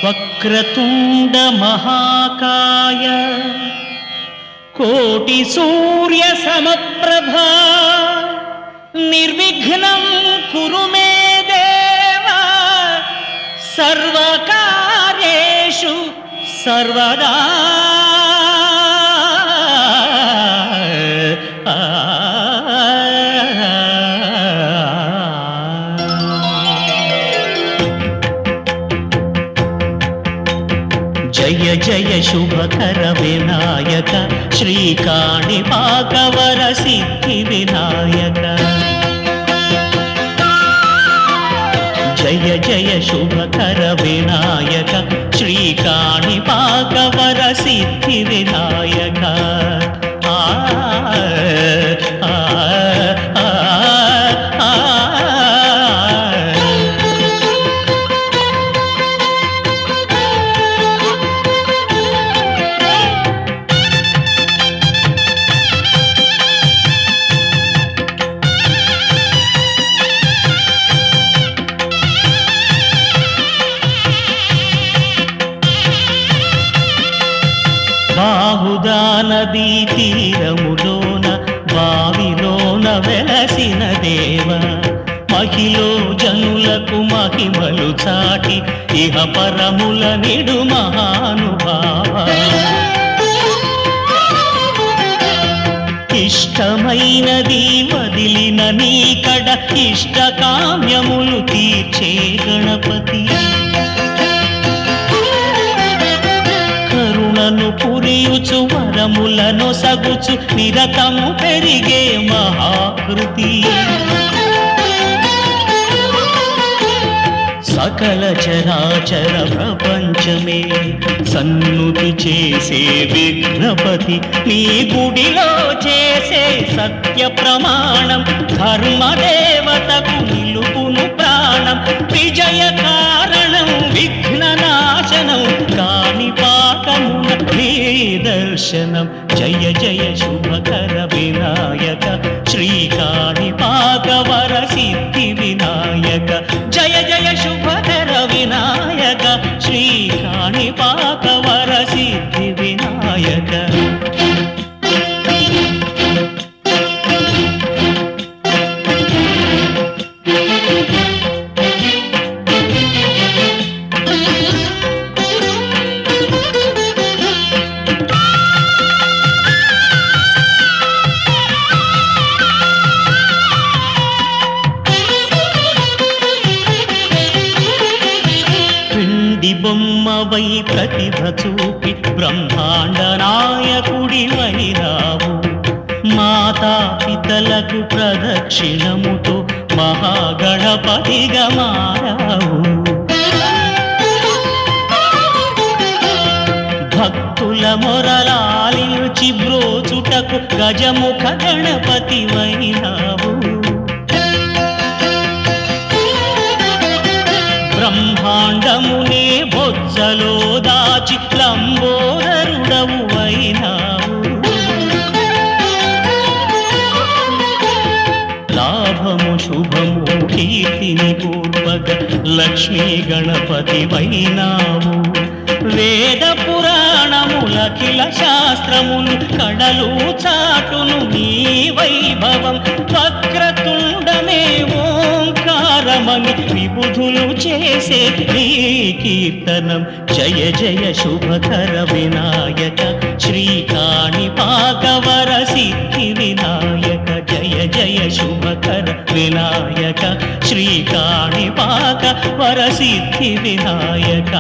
వక్రతుండ మహాకాయ కోటి సూర్య సమప్రభా నిర్విఘ్నం కురు మే దేవ సర్వకార్యేషు సర్వదా. జయ జయ శుభకర వినాయక శ్రీకాణిపాకవర సిద్ధి వినాయక. జయ జయ శుభకర వినాయక శ్రీకాణిపాకవర సిద్ధి వినాయక. ఆ బాహుదా నదీ తీరములోన బావిలోన వెలసిన దేవ మహిలో జనులకు మహిమలు చాటి ఇహ పరముల నిడు మహానుభావ. ఇష్టమైనది వదిలిన నీకడ ఇష్ట కామ్యములు తీర్చే గణపతి. కరుణను పురియుచు వరములను సగుచు నిరతము పెరిగే మహాకృతి. సకల చరాచర ప్రపంచమే సన్నుతి చేసే విఘ్నపతి. నీ గుడిలో చేసే సత్య ప్రమాణం ధర్మదేవతకు నిలుపును ప్రాణం. విజయ కారణం విఘ్ననాశనం కాణిపాకమున నీ దర్శనం. జయ జయ శుభకర వినాయక శ్రీకాణిపాకవర సిద్ధి వినాయక. జయ జయ శుభకర వినాయక శ్రీకాణిపాకవర సిద్ధి వినాయక. బొమ్మవై ప్రతిభ చూపి బ్రహ్మాండ నాయకుడివైరావు. మాతా పితలకు ప్రదక్షిణముతో మహాగణపతిగా మారావు. భక్తుల మొరలాలించి బ్రోచుటకు గజముఖ గణపతివైరావు. బ్రహ్మాండమునే బొజ్జలో దాచి లంబోదరుడవు అయినావు. లాభము శుభము కీర్తిని పూర్వగ లక్ష్మీ గణపతి వైనావు. వేద పురాణములఖిల శాస్త్రములు కడలు చాటును నీ వైభవం. వక్రతుండమే ఓంకారమని విబుధులు చేసే నీ కీర్తనం. జయ జయ శుభకర వినాయక శ్రీకాణిపాకవర సిద్ధి వినాయక. జయ జయ శుభకర వినాయక శ్రీకాణిపాకవర సిద్ధి వినాయక.